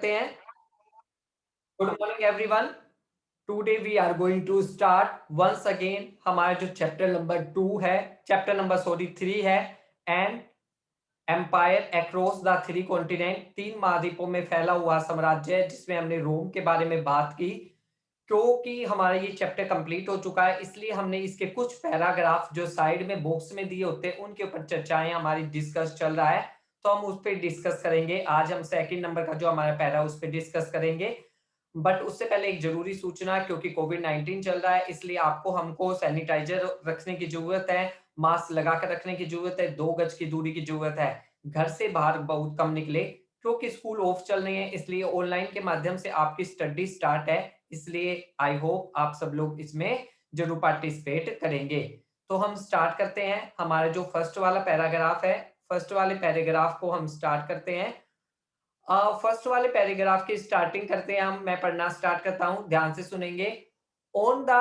करते हैं। Good morning everyone. Today we are going to start once again हमारा जो चैप्टर नंबर 2 है, चैप्टर नंबर 3 है, and empire across the 3 continent, 3 महाद्वीपों में फैला हुआ साम्राज्य, जिसमें हमने रोम के बारे में बात की। क्योंकि हमारा ये चैप्टर कंप्लीट हो चुका है, इसलिए हमने इसके कुछ पैराग्राफ जो साइड में बॉक्स में दिए होते हैं उनके ऊपर चर्चाएं हमारी डिस्कस चल रहा है, तो हम उस पर डिस्कस करेंगे। आज हम सेकंड नंबर का जो हमारा पैरा उस पर डिस्कस करेंगे। बट उससे पहले एक जरूरी सूचना, क्योंकि कोविड-19 चल रहा है, इसलिए आपको हमको सैनिटाइजर रखने की जरूरत है, मास्क लगा कर रखने की जरूरत है, 2 गज की दूरी की जरूरत है। घर से बाहर बहुत कम निकले, क्योंकि स्कूल ऑफ चल रहे हैं, इसलिए ऑनलाइन के माध्यम से आपकी स्टडी स्टार्ट है। इसलिए आई होप आप सब लोग इसमें जरूर पार्टिसिपेट करेंगे। तो हम स्टार्ट करते हैं। हमारा जो फर्स्ट वाला पैराग्राफ है, फर्स्ट वाले पैराग्राफ को हम स्टार्ट करते हैं। फर्स्ट वाले पैराग्राफ की स्टार्टिंग करते हैं हम। मैं पढ़ना स्टार्ट करता हूं, ध्यान से सुनेंगे। On the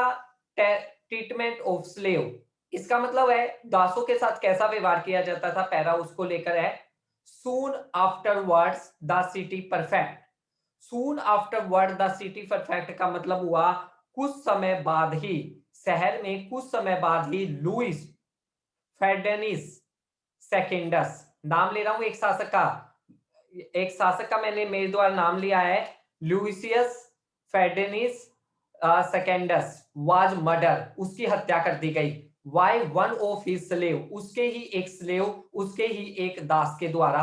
treatment of slave, इसका मतलब है दासों के साथ कैसा व्यवहार किया जाता था, पैरा उसको लेकर है। Soon afterwards the city perfect, soon afterward the city perfect का मतलब हुआ कुछ समय बाद ही, शहर में कुछ समय बाद ही लुइस फेडेनिस सेकेंडस, नाम ले रहा हूं एक शासक का, एक शासक का मैंने मेरे द्वारा नाम लिया है, Lucius Pedanius Secundus was murder, उसकी हत्या कर दी गई। By one of his slave, उसके ही एक स्लेव, उसके ही एक दास के द्वारा।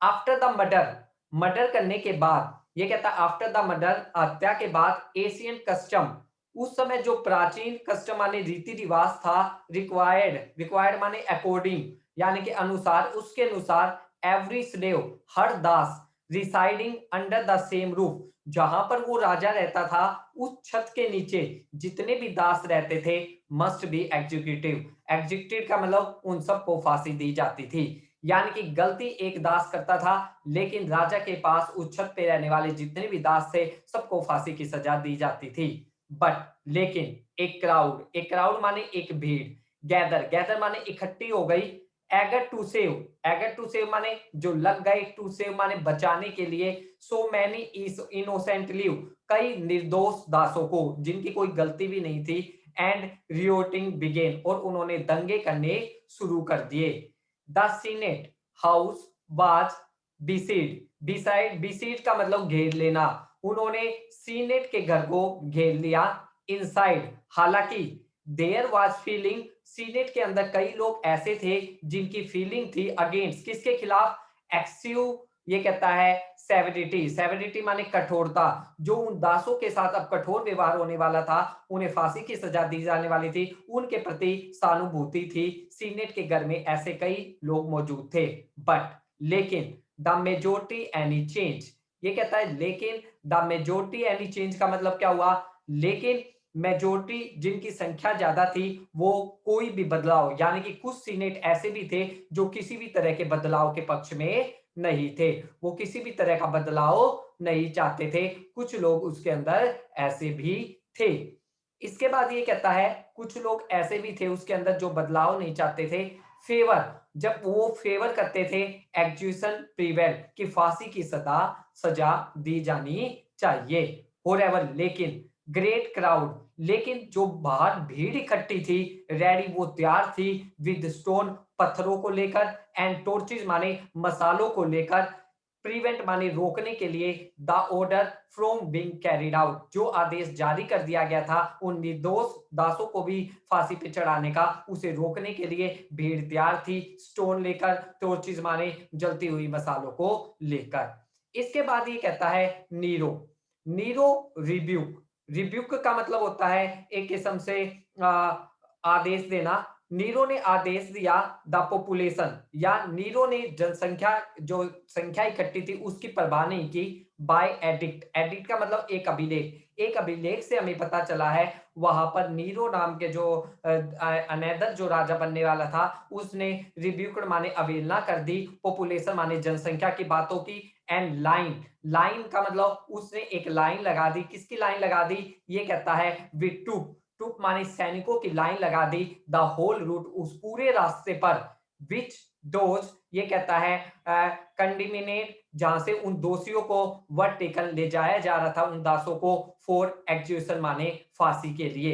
आफ्टर द मर्डर, मर्डर करने के बाद, ये कहता है आफ्टर द मर्डर, हत्या के बाद, एशियन कस्टम, उस समय जो प्राचीन कस्टम माने रीति रिवाज था, रिक्वायर्ड, रिक्वायर्ड माने अकॉर्डिंग, यानी कि अनुसार, उसके अनुसार, every slave, her Das, residing under the same roof, जहां पर वो राजा रहता था उस छत के नीचे जितने भी दास रहते थे, मस्ट बी एग्जीक्यूटिव, एग्जीक्यूटिव का मतलब उन सबको फांसी दी जाती थी। यानी कि गलती एक दास करता था, लेकिन राजा के पास उस छत पे रहने वाले जितने भी दास थे सबको फांसी की सजा दी जाती थी। बट लेकिन एक क्राउड, एक क्राउड माने एक भीड़, गैदर, गैदर माने इकट्ठी हो गई, eager to save, eager to save माने जो लग गए, टू सेव माने बचाने के लिए, सो मैनी इनोसेंट लिव, कई निर्दोष दासों को जिनकी कोई गलती भी नहीं थी, एंड रियोटिंग बिगेन, और उन्होंने दंगे करने शुरू कर दिए। The senate house was besieged, beside, besieged का मतलब घेर लेना, उन्होंने सीनेट के घर को घेर लिया। इनसाइड, हालांकि देयर वाज फीलिंग, सीनेट के अंदर कई लोग ऐसे थे जिनकी फीलिंग थी अगेंस्ट, किसके खिलाफ, एक्सिव, ये कहता है सेवेरिटी, सेवेरिटी माने कठोरता, जो उन दासों के साथ अब कठोर व्यवहार होने वाला था, उन्हें फांसी की सजा दी जाने वाली थी, उनके प्रति सहानुभूति थी। सीनेट के घर में ऐसे कई लोग मौजूद थे। बट लेकिन द मेजोरिटी एनी चेंज, ये कहता है लेकिन द मेजोरिटी एनी चेंज का मतलब क्या हुआ, लेकिन मेजोरिटी जिनकी संख्या ज्यादा थी वो कोई भी बदलाव, यानी कि कुछ सीनेट ऐसे भी थे जो किसी भी तरह के बदलाव के पक्ष में नहीं थे, वो किसी भी तरह का बदलाव नहीं चाहते थे, कुछ लोग उसके अंदर ऐसे भी थे। इसके बाद ये कहता है कुछ लोग ऐसे भी थे उसके अंदर जो बदलाव नहीं चाहते थे। फेवर, जब वो फेवर करते थे एग्जीक्यूशन प्रिवेल, कि फांसी की सजा दी जानी चाहिए। होरेवर, लेकिन ग्रेट क्राउड, लेकिन जो बाहर भीड़ इकट्ठी थी, रेडी, वो तैयार थी, विद स्टोन, पत्थरों को लेकर, एंड टॉर्चेस माने मसालों को लेकर, प्रिवेंट माने रोकने के लिए, the order from being carried out, जो आदेश जारी कर दिया गया था उन निर्दोष दासों को भी फांसी पे चढ़ाने का, उसे रोकने के लिए भीड़ तैयार थी, स्टोन लेकर, टॉर्चेस माने जलती हुई मसालों को लेकर। इसके बाद ये कहता है नीरो, नीरो रिब्यूक, रिब्यूक का मतलब होता है एक किस्म से आदेश देना। नीरो ने आदेश दिया द पॉपुलेशन, या नीरो ने जनसंख्या, जो संख्या इकट्ठी थी उसकी परवाह नहीं की, बाय एडिक्ट, एडिक्ट का मतलब एक अभिलेख, एक अभिलेख से हमें पता चला है वहां पर नीरो नाम के जो अनैदर जो राजा बनने वाला था उसने रिब्यूक्ड माने अवहेलना कर दी, पॉपुलेशन माने जनसंख्या की बातों की, एंड लाइन, लाइन का मतलब उसने एक लाइन लगा दी, किसकी लाइन लगा दी, ये कहता है विद टू, टूप माने सैनिकों की लाइन लगा दी, द होल रूट, उस पूरे रास्ते पर, विच दोज ये कहता है कंडिमिनेट जहां से उन दोषियों को वर टेकन ले जाया जा रहा था, उन दासों को फॉर एग्जीक्यूशन माने फांसी के लिए।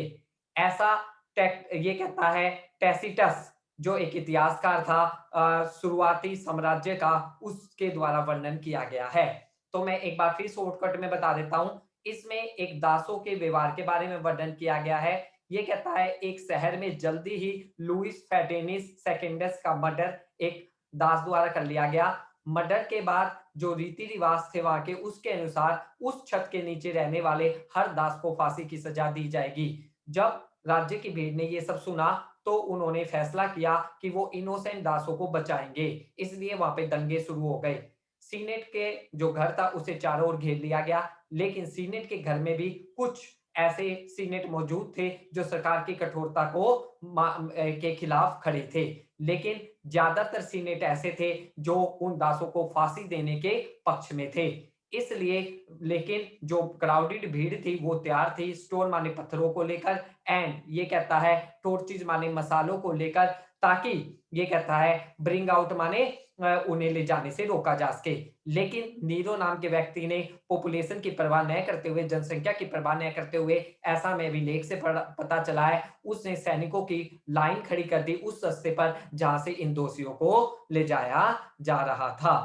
ऐसा ये कहता है टैसिटस जो एक इतिहासकार था शुरुआती साम्राज्य का, उसके द्वारा वर्णन किया गया है। तो मैं एक बार फिर शॉर्टकट में बता देता हूं। इसमें एक दासों के व्यवहार के बारे में वर्णन किया गया है। ये कहता है एक शहर में जल्दी ही लुइस फेडेनिस सेकेंडस का मर्डर एक दास द्वारा कर लिया गया। मर्डर के बाद जो रीति रिवाज थे वहां के, उसके अनुसार उस छत के नीचे रहने वाले हर दास को फांसी की सजा दी जाएगी। जब राज्य की भीड़ ने ये सब सुना तो उन्होंने फैसला किया कि वो इनोसेंट दासों को बचाएंगे, इसलिए वहां पे दंगे शुरू हो गए। सीनेट के जो घर था उसे चारों ओर घेर लिया गया, लेकिन सीनेट के घर में भी कुछ ऐसे सीनेट मौजूद थे जो सरकार की कठोरता को के खिलाफ खड़े थे, लेकिन ज्यादातर सीनेट ऐसे थे जो उन दासों को फांसी देने के पक्ष में थे। इसलिए लेकिन जो क्राउडेड भीड़ थी वो तैयार थी स्टोन माने पत्थरों को लेकर, एंड ये कहता है टोर्चेज माने मसालों को लेकर, ताकि ये कहता है ब्रिंग आउट माने उन्हें ले जाने से रोका जा सके। लेकिन नीरो नाम के व्यक्ति ने पॉपुलेशन की परवाह न करते हुए, जनसंख्या की परवाह न करते हुए, ऐसा में भी लेख से पता चला है, उसने सैनिकों की लाइन खड़ी कर दी उस रास्ते पर जहां से इन दोषियों को ले जाया जा रहा था।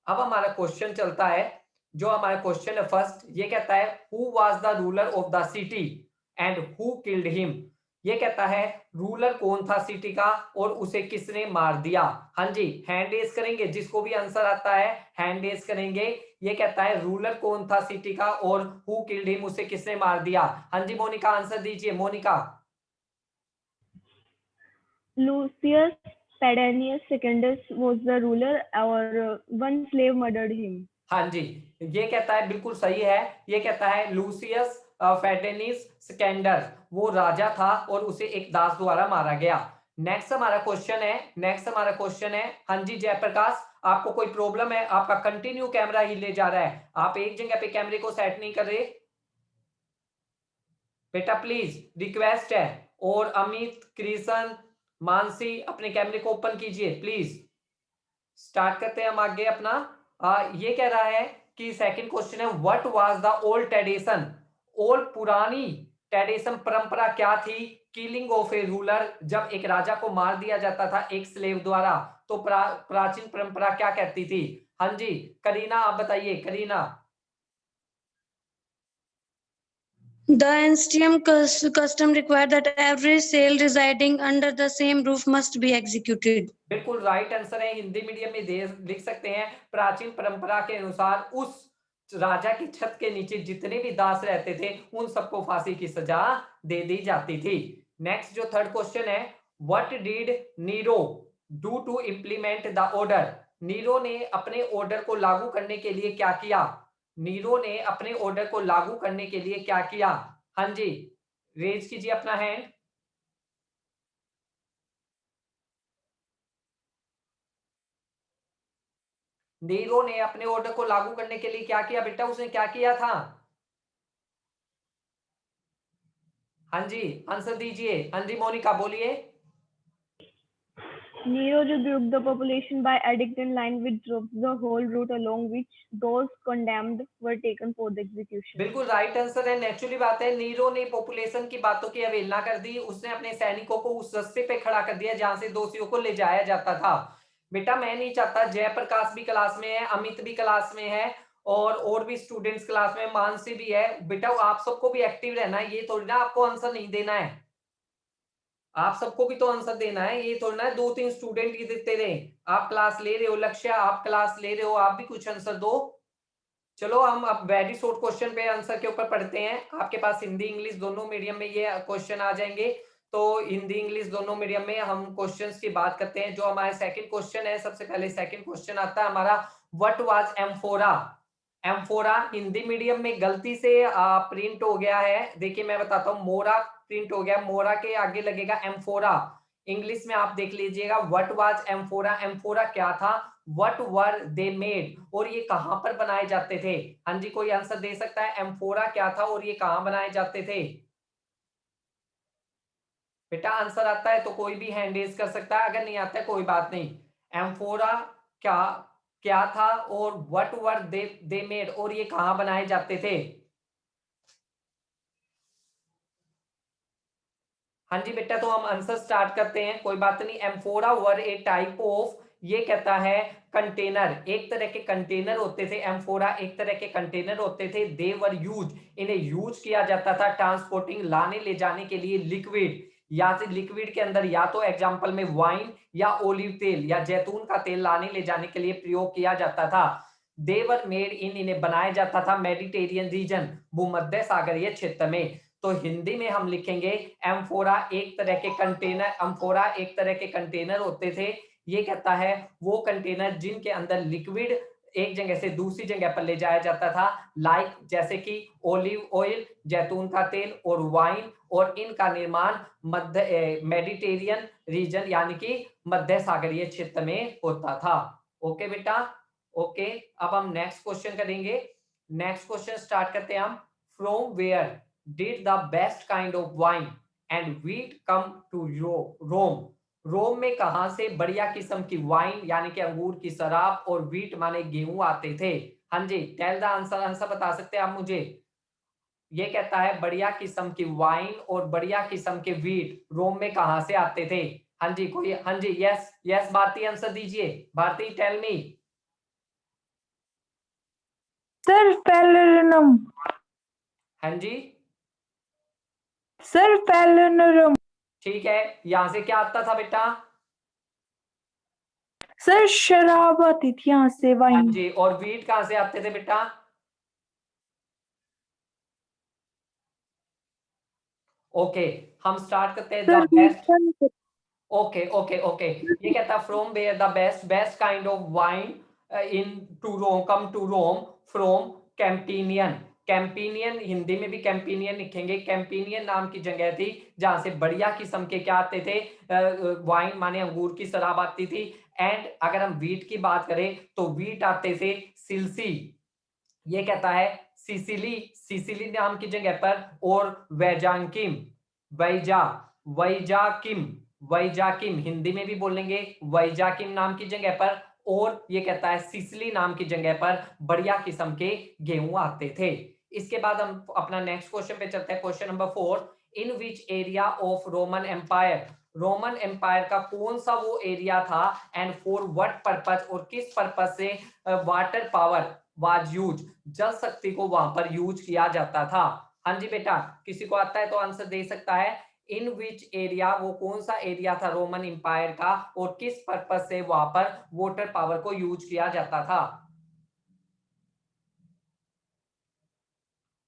अब हमारा क्वेश्चन चलता है, जो हमारा क्वेश्चन है फर्स्ट, ये कहता है who was the ruler of the city and who killed him. ये कहता है रूलर कौन था सिटी का और उसे किसने मार दिया। हाँ जी, हैंड रेज करेंगे, जिसको भी आंसर आता है हैंड रेज करेंगे। ये कहता है रूलर कौन था सिटी का और हु किल्ड हिम, उसे किसने मार दिया। हाँ जी मोनिका, आंसर दीजिए Monika. Lucius Pedanius Secundus was the ruler, or one slave murdered him. हाँ जी, ये कहता है बिल्कुल सही है। ये कहता है लूसियस फेडेनिस स्कैंडर वो राजा था और उसे एक दास द्वारा मारा गया। नेक्स्ट हमारा क्वेश्चन है, हाँ जी जयप्रकाश, आपको कोई प्रॉब्लम है? आपका कंटिन्यू कैमरा हिले जा रहा है, आप एक जगह पे कैमरे को सेट नहीं कर रहे बेटा, प्लीज रिक्वेस्ट है। और अमित, कृष्ण, मानसी अपने कैमरे को ओपन कीजिए प्लीज। स्टार्ट करते हैं हम आगे अपना। ये कह रहा है कि सेकंड क्वेश्चन है what was the old tradition. Old पुरानी ट्रेडिशन परंपरा क्या थी किलिंग ऑफ ए रूलर, जब एक राजा को मार दिया जाता था एक स्लेव द्वारा, तो प्राचीन परंपरा क्या कहती थी। हाँ जी करीना, आप बताइए Kareena. The ancient custom required that every sale residing under the same roof must be executed. बिल्कुल राइट आंसर है, हिंदी मीडियम में लिख सकते हैं प्राचीन परंपरा के अनुसार उस राजा की छत के नीचे जितने भी दास रहते थे उन सबको फांसी की सजा दे दी जाती थी। नेक्स्ट जो थर्ड क्वेश्चन है, what did Nero do to implement the order. Nero ने अपने ऑर्डर को लागू करने के लिए क्या किया। नीरो ने अपने ऑर्डर को लागू करने के लिए क्या किया। हाँ जी रेज कीजिए अपना हैंड। नीरो ने अपने ऑर्डर को लागू करने के लिए क्या किया बेटा, उसने क्या किया था। हाँ जी आंसर दीजिए। हाँ जी मोनिका बोलिए। Nero rebuked the population by edict line which drops the whole route along which those condemned were taken for the execution. बिल्कुल राइट आंसर है, नेचुरली बात है, नीरो ने पॉपुलेशन की बातों की अवहेलना कर दी, उसने अपने सैनिकों को उस रास्ते पे खड़ा कर दिया जहां से दोषियों को ले जाया जाता था। बेटा मैं नहीं चाहता, जयप्रकाश भी क्लास में है, अमित भी क्लास में है और भी स्टूडेंट्स क्लास में, मानसी भी है। बेटा आप सबको भी एक्टिव रहना है, ये थोड़ी ना आपको आंसर नहीं देना है, आप सबको भी तो आंसर देना है। ये थोड़ा ना दो तीन स्टूडेंट ही देते रहे, आप क्लास ले रहे हो, लक्ष्य आप क्लास ले रहे हो, आप भी कुछ आंसर दो। चलो हम अब वेरी शॉर्ट क्वेश्चन पे आंसर के ऊपर पढ़ते हैं। आपके पास हिंदी इंग्लिश दोनों मीडियम में ये क्वेश्चन आ जाएंगे, तो हिंदी इंग्लिश दोनों मीडियम में हम क्वेश्चंस की बात करते हैं। जो हमारा सेकंड क्वेश्चन है, सबसे पहले सेकंड क्वेश्चन आता है हमारा, what was amphora. Amphora Hindi medium में गलती से प्रिंट हो गया है, देखिए मैं बताता हूँ, मोरा प्रिंट हो गया, मोरा के आगे लगेगा एम्फोरा। इंग्लिश में आप देख लीजिएगा व्हाट वाज एम्फोरा। एम्फोरा क्या था, व्हाट वर दे मेड, और ये कहां पर बनाए जाते थे। हाँ जी कोई आंसर दे सकता है, एम्फोरा क्या था और ये कहां बनाए जाते थे। बेटा आंसर आता है तो कोई भी हैंड रेज कर सकता है, अगर नहीं आता है कोई बात नहीं। एम्फोरा क्या क्या था और व्हाट वर दे मेड, और ये कहां बनाए जाते थे? हाँ जी बेटा, तो हम आंसर स्टार्ट करते हैं, कोई बात नहीं। Amphora were A type of, ये कहता है कंटेनर, एक तरह के कंटेनर होते थे। एम्फोरा एक तरह के कंटेनर होते थे। दे वर यूज, इन्हें यूज किया जाता था ट्रांसपोर्टिंग, लाने ले जाने के लिए लिक्विड, या से लिक्विड के अंदर या तो एग्जांपल में वाइन या ओलिव तेल या जैतून का तेल लाने ले जाने के लिए प्रयोग किया जाता था। दे वर मेड इन, इन्हें बनाया जाता था मेडिटेरियन रीजन, भूमध्य सागरीय क्षेत्र में। तो हिंदी में हम लिखेंगे एम्फोरा एक तरह के कंटेनर, एम्फोरा एक तरह के कंटेनर होते थे। ये कहता है वो कंटेनर जिनके अंदर लिक्विड एक जगह से दूसरी जगह पर ले जाया जाता था, लाइक जैसे कि ओलिव ऑयल, जैतून का तेल और वाइन, और इनका निर्माण मध्य मेडिटेरियन रीजन यानी कि मध्य सागरीय क्षेत्र में होता था। ओके बेटा, ओके। अब हम नेक्स्ट क्वेश्चन करेंगे। नेक्स्ट क्वेश्चन स्टार्ट करते हैं हम। From where did the best kind of wine and wheat come to Rome? रोम में कहां से बढ़िया किस्म की वाइन यानी कि अंगूर की शराब और व्हीट माने गेहूं आते थे? हाँ जी, टेल द आंसर, आंसर बता सकते हैं आप मुझे? ये कहता है बढ़िया किस्म की वाइन और बढ़िया किस्म के व्हीट रोम में कहां से आते थे? हाँ जी, कोई? हाँ जी, यस यस भारती आंसर दीजिए। Bharti tell me. सर फेलुनम। हाँ जी, सर फेलुनम। ठीक है। यहां से क्या आता था बेटा? सर शराब आती थी यहाँ से, हाँ वाइन। जी, और व्हीट कहां से आते थे बेटा? ओके, हम स्टार्ट करते हैं। The sir best, okay okay okay. ये कहता है from where the best best kind of wine in to Rome come to Rome from Campanian. Campanian Hindi में भी कैंपिनियन लिखेंगे। कैंपिनियन नाम की जगह थी जहां से बढ़िया किस्म के क्या आते थे? वाइन माने अंगूर की शराब आती थी। एंड अगर हम व्हीट की बात करें तो व्हीट आते थे सिलसी, ये कहता है सिसिली, सिसिली नाम की जगह पर, और वैजाकिम, वैजा वैजाकिम, वैजाकिम हिंदी में भी बोलेंगे वैजाकिम नाम की जगह पर, और ये कहता है सिसिली नाम की जगह पर बढ़िया किस्म के गेहूं आते थे। इसके बाद हम अपना नेक्स्ट क्वेश्चन पे चलते हैं। Question number 4, in which area of Roman empire, Roman empire का कौन सा वो एरिया था एंड फॉर व्हाट पर्पस, और किस पर्पस से वाटर पावर वाज यूज, जल शक्ति को वहां पर यूज किया जाता था? हाँ जी बेटा, किसी को आता है तो आंसर दे सकता है। इन विच एरिया, वो कौन सा एरिया था रोमन एम्पायर का और किस पर्पस से वहां पर वाटर पावर को यूज किया जाता था?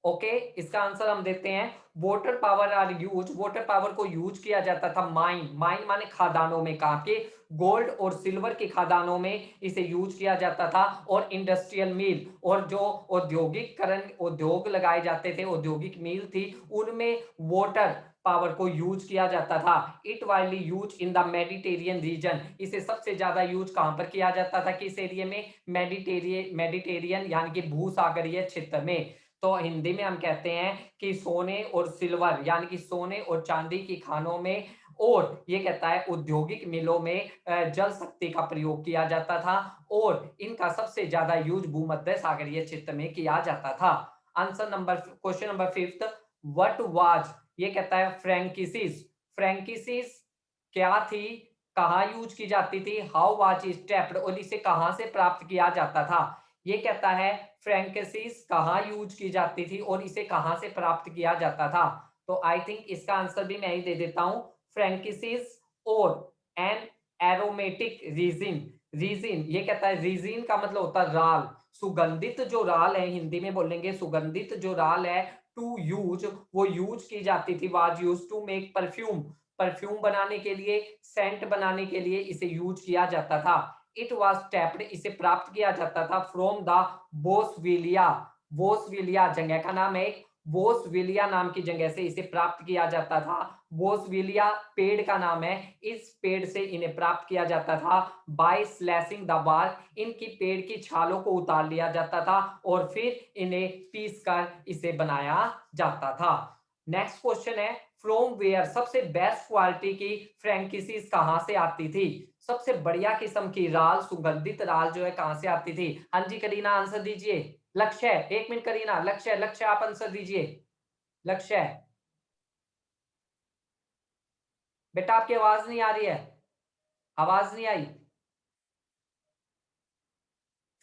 ओके, इसका आंसर हम देते हैं। Water power are use, water power को यूज किया जाता था माइन, माइन माने खादानों में, कहा के गोल्ड और सिल्वर की खादानों में इसे यूज किया जाता था, और इंडस्ट्रियल मिल, और जो औद्योगिकरण उद्योग लगाए जाते थे, औद्योगिक मिल थी, उनमें वाटर पावर को यूज किया जाता था। It widely use in the Mediterranean reason, इसे सबसे ज्यादा यूज कहां पर किया जाता था, किस एरिया में? मेडिटेरियन यानी कि भूसागरीय क्षेत्र में। तो हिंदी में हम कहते हैं कि सोने और सिल्वर यानी कि सोने और चांदी की खानों में, और ये कहता है औद्योगिक मिलों में जल शक्ति का प्रयोग किया जाता था, और इनका सबसे ज्यादा यूज भूमध्य सागरीय क्षेत्र में किया जाता था। Answer number, question number 5, what was, ये कहता है फ्रैंकिसिस, फ्रैंकिसिस क्या थी, कहाँ यूज की जाती थी, हाउ वाज इट टैप्ड, और इसे कहां से प्राप्त किया जाता था? ये कहता है फ्रैंकिसिस कहाँ यूज की जाती थी और इसे कहां से प्राप्त किया जाता था? तो आई थिंक इसका आंसर भी मैं ही दे देता हूं। फ्रैंकिसिस और एन एरोमेटिक रीजिन, रीजिन ये कहता है, रीजिन का मतलब होता है राल, सुगंधित जो राल है, हिंदी में बोलेंगे सुगंधित जो राल है, टू यूज, वो यूज की जाती थी, was use to make perfume, perfume बनाने के लिए, सेंट बनाने के लिए इसे यूज किया जाता था। इट वॉज टैप्ड, इसे प्राप्त किया जाता था फ्रॉम द बोसविलिया, बोसविलिया जगह का नाम है, बोसविलिया नाम की जगह से इसे प्राप्त किया जाता था। बोसविलिया पेड़ का नाम है, इस पेड़ से इन्हें प्राप्त किया जाता था बाय स्लैशिंग द बार्क, इनकी पेड़ की छालों को उतार लिया जाता था और फिर इन्हें पीस कर इसे बनाया जाता था। नेक्स्ट क्वेश्चन है फ्रॉम वेयर सबसे बेस्ट क्वालिटी की फ्रैंकिसीज कहां से आती थी? सबसे बढ़िया किस्म की राल, सुगंधित राल जो है कहां से आती थी? हाँ जी करीना आंसर दीजिए। लक्ष्य, 1 मिनट करीना, लक्ष्य आप आंसर दीजिए। लक्ष्य बेटा आपकी आवाज नहीं आ रही है, आवाज नहीं आई,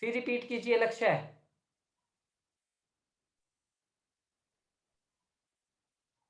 फिर रिपीट कीजिए लक्ष्य।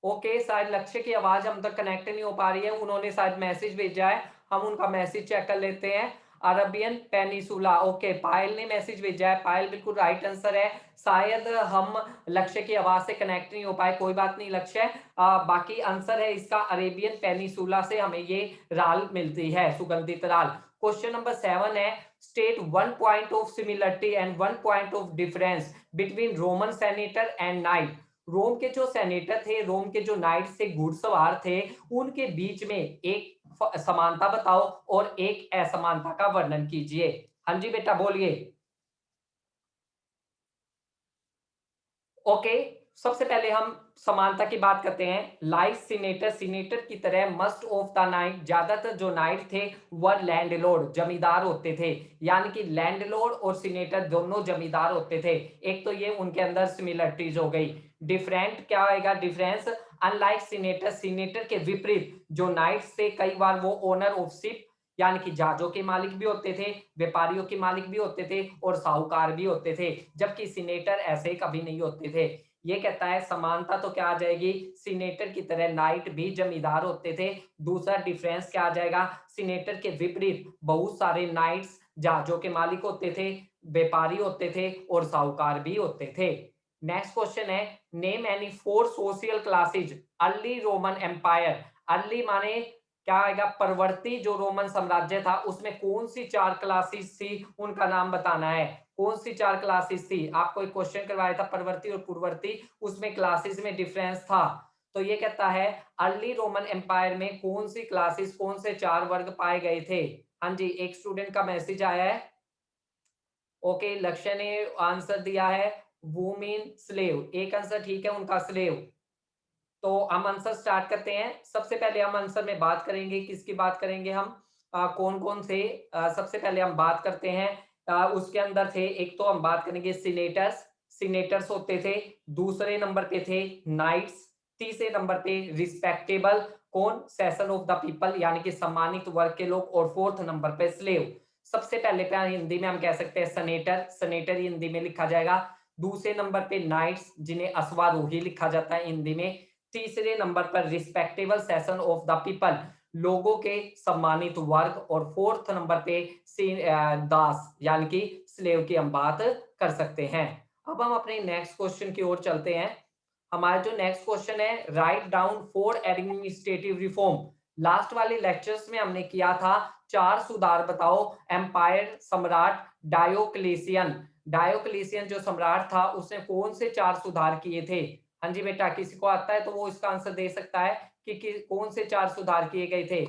ओके शायद लक्ष्य की आवाज हम तक कनेक्ट नहीं हो पा रही है, उन्होंने शायद मैसेज भेजा है, हम उनका मैसेज चेक कर लेते हैं। अरबियन पेनिसुला, ओके पायल ने मैसेज भेजा है, पायल बिल्कुल राइट आंसर है। शायद हम लक्ष्य की आवाज से कनेक्ट नहीं हो पाए, कोई बात नहीं लक्ष्य, बाकी आंसर है इसका अरेबियन पेनिसुला से हमें ये राल मिलती है, सुगंधित राल। क्वेश्चन नंबर 7 है state 1 point of similarity and 1 point of difference between Roman senator and knight. Rome के जो सेनेटर थे, रोम के जो नाइट से घुड़सवार थे, उनके बीच में एक समानता बताओ और एक असमानता का वर्णन कीजिए। हाँ जी बेटा बोलिए। ओके सबसे पहले हम समानता की बात करते हैं। लाइक सीनेटर, सीनेटर की तरह मस्ट ऑफ द नाइट, ज्यादातर जो नाइट थे वह लैंडलॉर्ड, जमींदार होते थे। यानी कि लैंडलॉर्ड और सीनेटर दोनों जमींदार होते थे। एक तो ये उनके अंदर सिमिलरिटीज हो गई। डिफरेंट क्या आएगा? डिफरेंस, अनलाइक सीनेटर, सीनेटर के विपरीत जो नाइट्स थे कई बार वो ओनर ऑफ शिप यानी कि जहाजों के मालिक भी होते थे, व्यापारियों के मालिक भी होते थे और साहूकार भी होते थे, जबकि सीनेटर ऐसे कभी नहीं होते थे। ये कहता है समानता तो क्या आ जाएगी? सीनेटर की तरह नाइट भी जमींदार होते थे। दूसरा डिफरेंस क्या आ जाएगा? सीनेटर के विपरीत बहुत सारे नाइट्स जहाजों के मालिक होते थे, व्यापारी होते थे और साहूकार भी होते थे। नेक्स्ट क्वेश्चन है name any 4 social classes early Roman empire. Early माने क्या आएगा? परवर्ती जो रोमन साम्राज्य था उसमें कौन सी 4 क्लासेस थी, उनका नाम बताना है। कौन सी 4 क्लासेस थी? आपको एक क्वेश्चन करवाया था परवर्ती और पूर्ववर्ती, उसमें क्लासेस में डिफरेंस था। तो ये कहता है अर्ली रोमन एम्पायर में कौन सी क्लासेस, कौन से 4 वर्ग पाए गए थे। हाँ जी एक स्टूडेंट का मैसेज आया है। ओके लक्ष्य ने आंसर दिया है वुमेन स्लेव, एक आंसर ठीक है उनका स्लेव। तो हम आंसर स्टार्ट करते हैं। सबसे पहले हम आंसर में बात करेंगे, किसकी बात करेंगे हम? कौन कौन से? सबसे पहले हम बात करते हैं उसके अंदर थे, एक तो हम बात करेंगे सीनेटर्स, सीनेटर्स होते थे। दूसरे नंबर पे थे नाइट्स। तीसरे नंबर पे रिस्पेक्टेबल, कौन? सेशन ऑफ द पीपल यानी कि सम्मानित वर्ग के लोग। और फोर्थ नंबर पे स्लेव। सबसे पहले पे हिंदी में हम कह सकते हैं सनेटर, सनेटर ही हिंदी में लिखा जाएगा। दूसरे नंबर पे नाइट्स जिन्हें अश्वारोही लिखा जाता है हिंदी में। तीसरे नंबर पर respectable session of the people, लोगों के सम्मानित वर्ग। और फोर्थ नंबर पे दास यानी कि स्लेव की हम बात कर सकते हैं। अब हम अपने नेक्स्ट क्वेश्चन की ओर चलते हैं। हमारा जो नेक्स्ट क्वेश्चन है write down 4 administrative reform. Last वाले लेक्चर्स में हमने किया था 4 सुधार बताओ एम्पायर सम्राट डायोक्लेसियन। डायोक्लेसियन जो सम्राट था उसने कौन से 4 सुधार किए थे? हाँ जी बेटा किसी को आता है तो वो इसका आंसर दे सकता है कि कौन से 4 सुधार किए गए थे।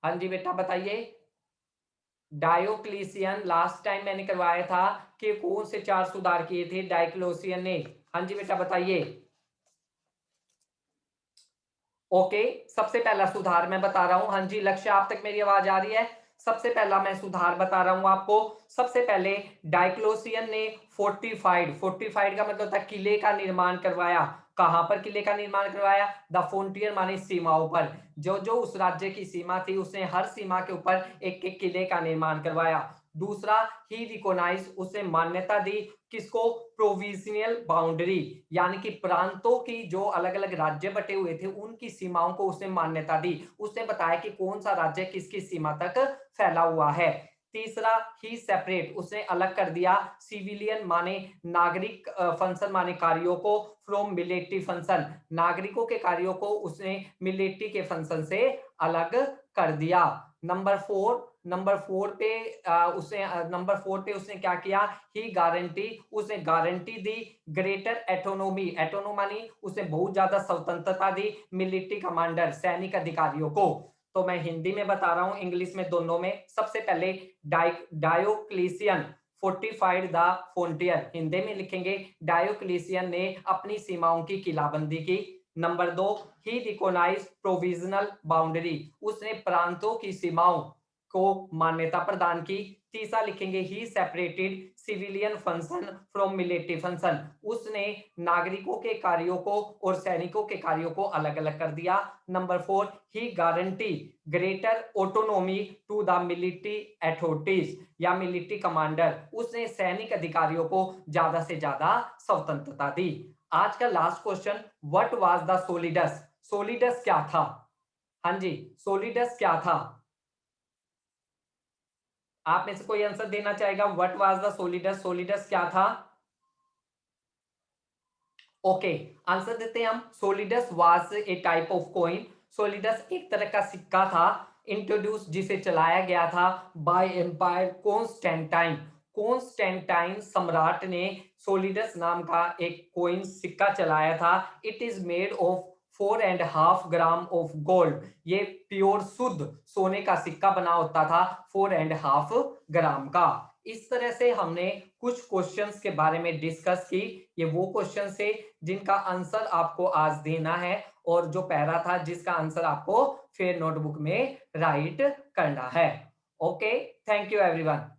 हाँ जी बेटा बताइए। डायोक्लेसियन लास्ट टाइम मैंने करवाया था कि कौन से 4 सुधार किए थे डायोक्लेसियन ने। हाँ जी बेटा बताइए। ओके सबसे पहला सुधार मैं बता रहा हूं। हाँ जी लक्ष्य आप तक मेरी आवाज आ रही है? सबसे पहला मैं सुधार बता रहा हूं आपको। सबसे पहले डायक्लोसियन ने फोर्टिफाइड का मतलब था किले का निर्माण करवाया। कहां पर किले का निर्माण करवाया? द फ्रंटियर माने सीमाओं पर। जो जो उस राज्य की सीमा थी उसने हर सीमा के ऊपर एक एक किले का निर्माण करवाया। दूसरा ही रिकॉग्नाइज, उसने मान्यता दी किसको? प्रोविजनल बाउंड्री यानी कि प्रांतों की जो अलग अलग राज्य बटे हुए थे उनकी सीमाओं को उसने मान्यता दी। उसने बताया कि कौन सा राज्य किसकी सीमा तक फैला हुआ है। तीसरा ही सेपरेट, उसने अलग कर दिया सिविलियन माने नागरिक फंक्शन माने कार्यों को फ्रॉम मिलिट्री फंक्शन, नागरिकों के कार्यों को उसने मिलिट्री के फंक्शन से अलग कर दिया। नंबर फोर पे उसने क्या किया? ही गारंटी, उसने guarantee the greater autonomy, autonomy उसने बहुत ज्यादा स्वतंत्रता दी मिलिट्री कमांडर सैनिक अधिकारियों को। तो मैं हिंदी में बता रहा हूं इंग्लिश में दोनों में। सबसे पहले डायोक्लेसियन फोर्टिफाइड द फ्रंटियर, हिंदी में लिखेंगे डायोक्लेशियन ने अपनी सीमाओं की किलाबंदी की। नंबर 2, ही रिकॉग्नाइज्ड प्रोविजनल बाउंड्री, उसने प्रांतों की सीमाओं को मान्यता प्रदान की। तीसरा लिखेंगे ही separated civilian function from military function, उसने नागरिकों के कार्यों को और सैनिकों के कार्यों को अलग अलग कर दिया। नंबर 4, ही guarantee greater autonomy to the military authorities या मिलिट्री कमांडर, उसने सैनिक अधिकारियों को ज्यादा से ज्यादा स्वतंत्रता दी। आज का last question, what was the solidus, solidus क्या था? हाँ जी, सोलिडस क्या था? आप में से कोई आंसर देना चाहेगा? What was the solidus, solidus क्या था? ओके, आंसर देते हैं हम। Solidus was a type of coin, solidus एक तरह का सिक्का था, इंट्रोड्यूस जिसे चलाया गया था बाय एम्पायर कॉन्स्टेंटाइन, कॉन्स्टेंटाइन सम्राट ने सोलिडस नाम का एक कॉइन सिक्का चलाया था। It is made of 4.5 gram of gold, ये प्योर शुद्ध सोने का सिक्का बना होता था 4.5 ग्राम का। इस तरह से हमने कुछ क्वेश्चंस के बारे में डिस्कस की। ये वो क्वेश्चन थे जिनका आंसर आपको आज देना है और जो पैरा था जिसका आंसर आपको फिर नोटबुक में राइट करना है। Okay, thank you everyone.